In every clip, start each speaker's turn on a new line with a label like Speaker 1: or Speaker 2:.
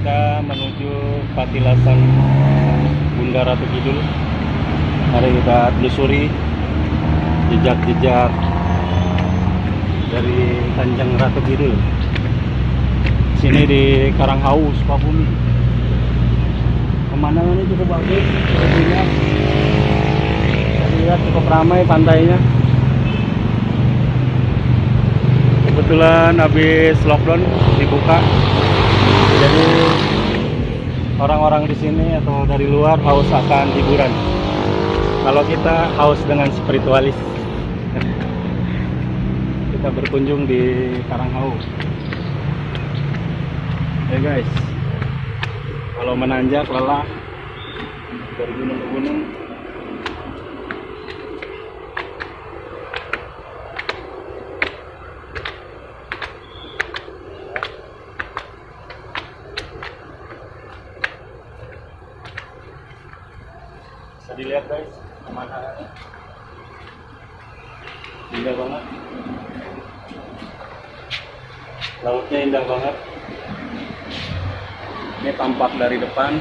Speaker 1: kita menuju Patilasan Bunda Ratu Kidul. Mari kita telusuri jejak-jejak dari Kanjeng Ratu Kidul. Sini di Karanghau, Sukabumi. Pemandangannya cukup bagus, cukup indah. Tadi lihat cukup ramai pantainya. Kebetulan habis lockdown dibuka, jadi orang-orang di sini atau dari luar haus akan hiburan. Kalau kita haus dengan spiritualis. Kita berkunjung di Karanghau. Ya guys, kalau menanjak lelah dari gunung ke gunung, bisa dilihat guys pemandangannya indah banget, lautnya indah banget. Ini tampak dari depan,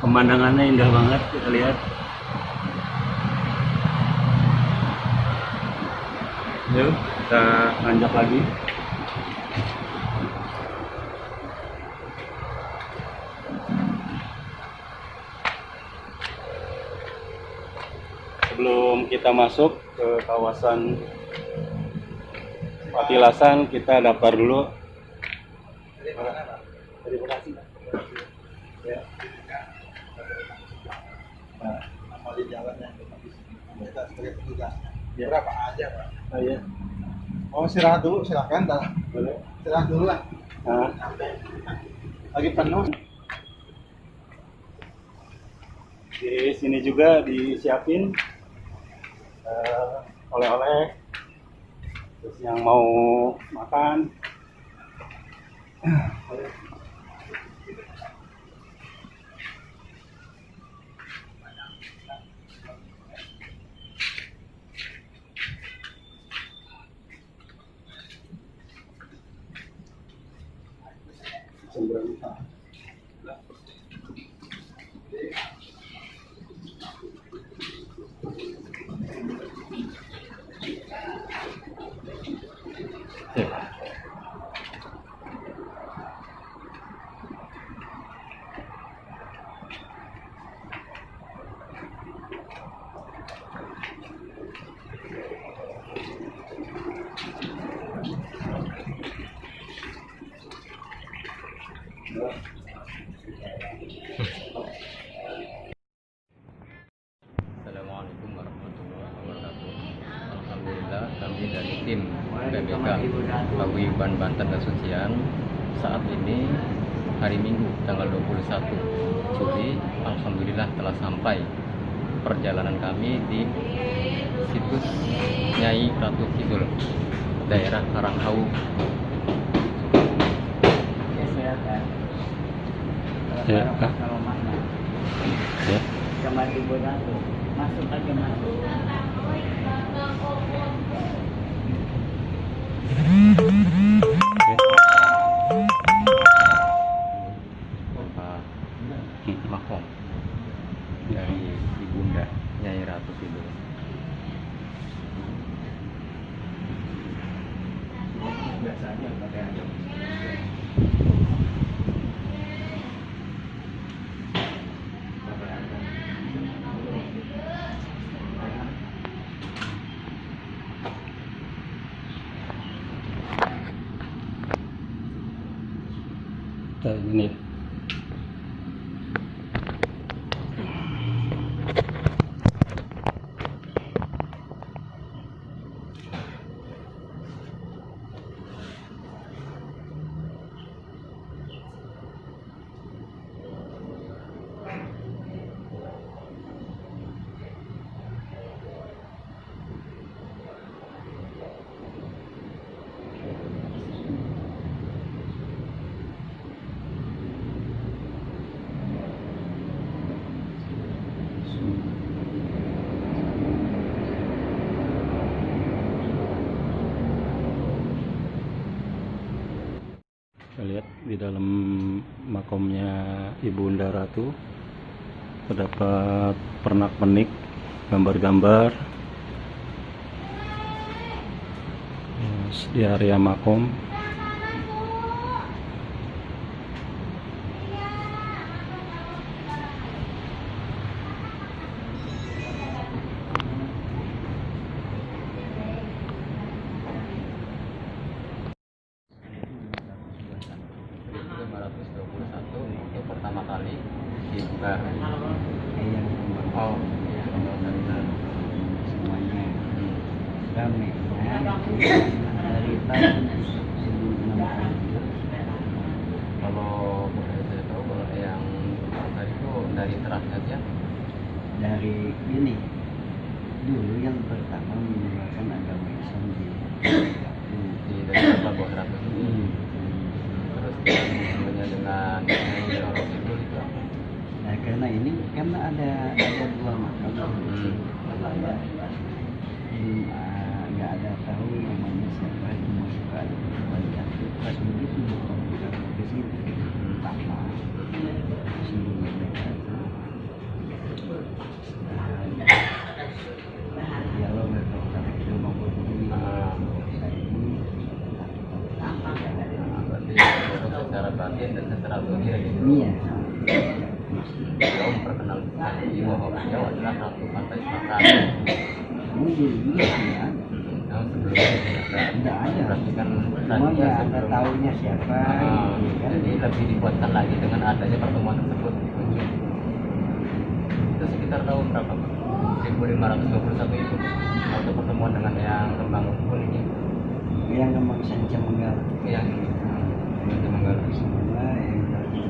Speaker 1: pemandangannya indah banget, kita lihat. Yuk kita nanjak lagi. Sebelum kita masuk ke kawasan Patilasan, kita daftar dulu. Dari Bekasi. Ya.
Speaker 2: Nah, nama di jalannya kita sebagai petugas.
Speaker 1: Ya.
Speaker 2: Berapa aja, Pak?
Speaker 1: Oh iya.
Speaker 2: Oh, istirahat dulu, silakan. Dah.
Speaker 1: Boleh.
Speaker 2: Istirahat dulu lah.
Speaker 1: Nah,
Speaker 2: Lagi penuh.
Speaker 1: di sini juga disiapin oleh-oleh. Terus yang mau makan.
Speaker 3: Assalamualaikum warahmatullahi wabarakatuh. Alhamdulillah kami dari tim PBK Paguyuban Banten dan Sucian saat ini hari Minggu tanggal 21 Juli alhamdulillah telah sampai perjalanan kami di situs Nyai Ratu Kidul daerah Karanghau.
Speaker 1: Ya, Kak. Ya.
Speaker 4: Masuk aja masuk.
Speaker 3: Makom dari Ibunda Nyai Ratu Kidul.
Speaker 4: Biasa aja pakai aja.
Speaker 1: Ini. Kita lihat di dalam makomnya Ibunda Ratu terdapat pernak-pernik, gambar-gambar di area makom.
Speaker 3: Untuk pertama kali dibuka.
Speaker 4: yang
Speaker 3: Oh, iya.
Speaker 4: semuanya ramenya dari tahun 1960.
Speaker 3: Kalau boleh saya tahu, kalau yang tadi itu dari teras saja.
Speaker 4: Dari ini dulu yang pertama menyebarkan agama Islam di
Speaker 3: Di dari Pelabuhan Ratu ini.
Speaker 4: Hmm.
Speaker 3: Terus hubungannya dengan Nyi Roro Kidul itu apa?
Speaker 4: Nah, karena ini karena ada dua makam ada nggak ada tahu namanya siapa, cuma suka ada banyak pas begitu buka ke sini pertama sebelum mereka dialog dengan orang itu maupun ini saya ini
Speaker 3: Berarti untuk secara batin dan secara zahir gitu.
Speaker 4: iya
Speaker 3: Beliau memperkenalkan bahwa beliau adalah Ratu Pantai Selatan.
Speaker 4: mungkin iya ya
Speaker 3: Yang sebelumnya
Speaker 4: tidak ada
Speaker 3: berarti kan
Speaker 4: cuma
Speaker 3: tadinya
Speaker 4: ya anda
Speaker 3: sebelum
Speaker 4: tahunya siapa gitu kan.
Speaker 3: jadi lebih dikuatkan lagi dengan adanya pertemuan tersebut. Itu sekitar tahun berapa, Pak? 1521 itu waktu pertemuan dengan yang Temanggung ini.
Speaker 4: yang memang saja menggala
Speaker 3: Yang Temanggung.
Speaker 4: semua yang dari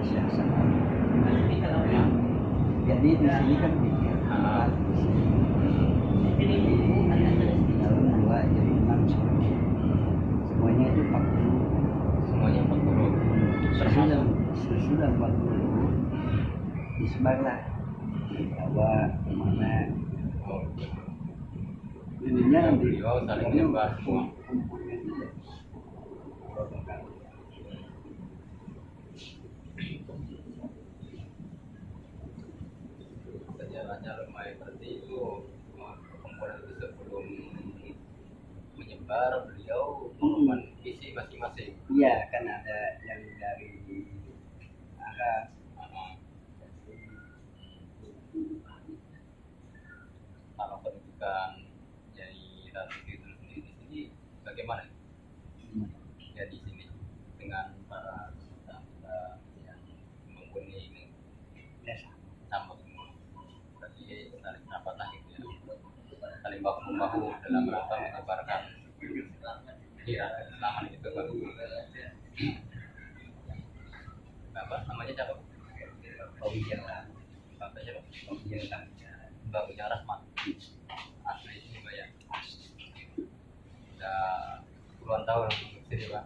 Speaker 4: siasat jadi di sini kan mikir di sini jadi di dalam dua jadi 6 semuanya itu 40
Speaker 3: Semuanya 40 termasuk
Speaker 4: sesudah 40 disebarlah di Jawa kemana ininya di
Speaker 3: beliau saling menyebar semua.
Speaker 4: kumpulnya juga.
Speaker 3: Sejarahnya lumayan berarti itu perkumpulan itu sebelum menyebar beliau mengumumkan visi masing-masing.
Speaker 4: Iya kan ada yang dari arah
Speaker 3: Kalau pendidikan Nyai Ratu Kidul sendiri di sini bagaimana? Ya di sini dengan para tamu yang menghuni
Speaker 4: desa.
Speaker 3: sama semua. Berarti saling rapat lah gitu ya. Saling bahu membahu dalam rangka menyebarkan Islaman itu, Pak. Apa namanya siapa?
Speaker 4: Pak Wijaya,
Speaker 3: Bapak siapa?
Speaker 4: Pak Wijaya.
Speaker 3: Mbak Ujang Rahmat. Asli sini, Mbak ya. Udah puluhan tahun di sini, Pak.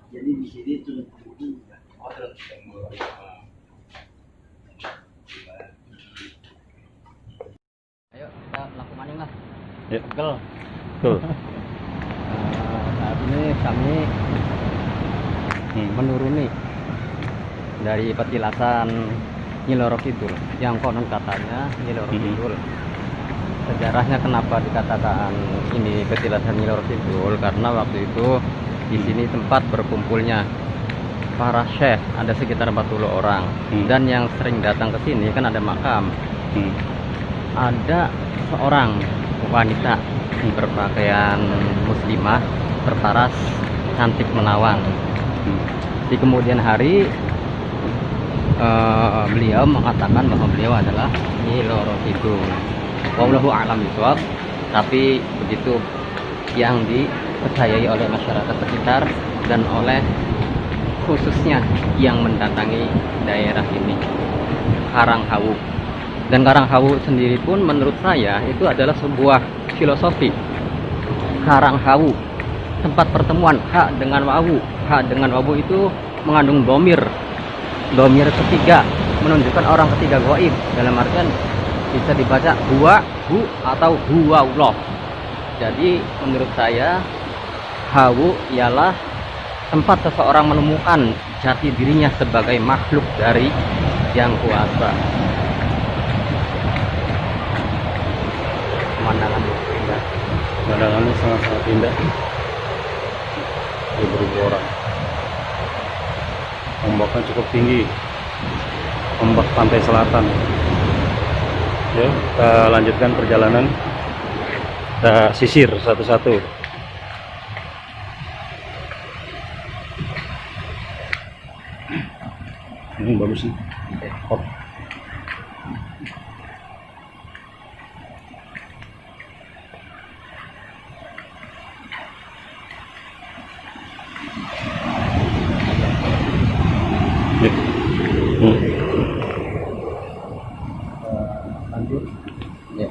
Speaker 4: Jadi di sini turun juga.
Speaker 3: Oh, terus tunggu. Ayo kita lakukan maning lah.
Speaker 1: Ya.
Speaker 3: Pegel.
Speaker 1: Tuh.
Speaker 3: Saat ini kami menuruni dari petilasan Nyi Roro Kidul yang konon katanya Nyi Roro Kidul. Sejarahnya kenapa dikatakan ini petilasan Nyi Roro Kidul karena waktu itu di sini tempat berkumpulnya para syekh, ada sekitar 40 orang. Dan yang sering datang ke sini kan ada makam. Ada seorang wanita berpakaian muslimah, berparas, cantik menawan. Di kemudian hari beliau mengatakan bahwa beliau adalah Nyi Roro Kidul. Wallahu a'lam bishawab. Tapi begitu yang dipercayai oleh masyarakat sekitar dan oleh khususnya yang mendatangi daerah ini, Karanghawu. Dan Karanghawu sendiri pun menurut saya itu adalah sebuah filosofi. Karanghawu, tempat pertemuan ha dengan wawu. Ha dengan wawu itu mengandung domir ketiga, menunjukkan orang ketiga gaib. Dalam artian bisa dibaca huwa, hu atau huwa Allah. Jadi menurut saya hawu ialah tempat seseorang menemukan jati dirinya sebagai makhluk dari Yang Kuasa. Pemandangan indah.
Speaker 1: Pemandangannya sangat-sangat indah. Ribu-ribu orang. Ombaknya cukup tinggi. Ombak pantai selatan. Ya, kita lanjutkan perjalanan. Kita sisir satu-satu. Ini bagus nih. Hop. Ya.
Speaker 2: Lanjut.
Speaker 3: Ya.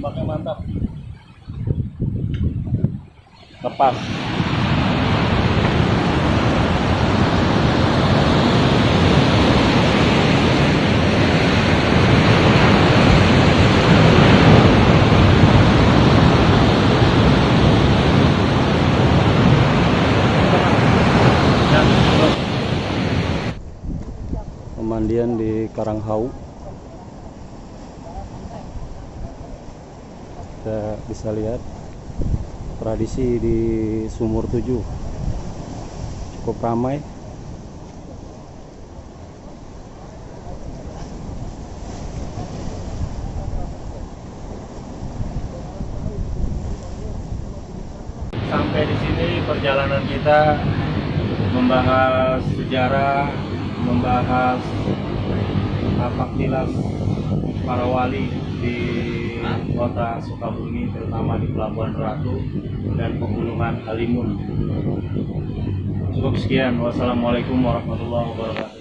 Speaker 2: Ombaknya mantap.
Speaker 1: Lepas. Pemandian di Karanghau. Kita bisa lihat tradisi di Sumur 7 cukup ramai. Sampai di sini perjalanan kita membahas sejarah, membahas tapak tilas para wali di kota Sukabumi, terutama di Pelabuhan Ratu dan Pegunungan Halimun. Cukup sekian. Wassalamualaikum warahmatullahi wabarakatuh.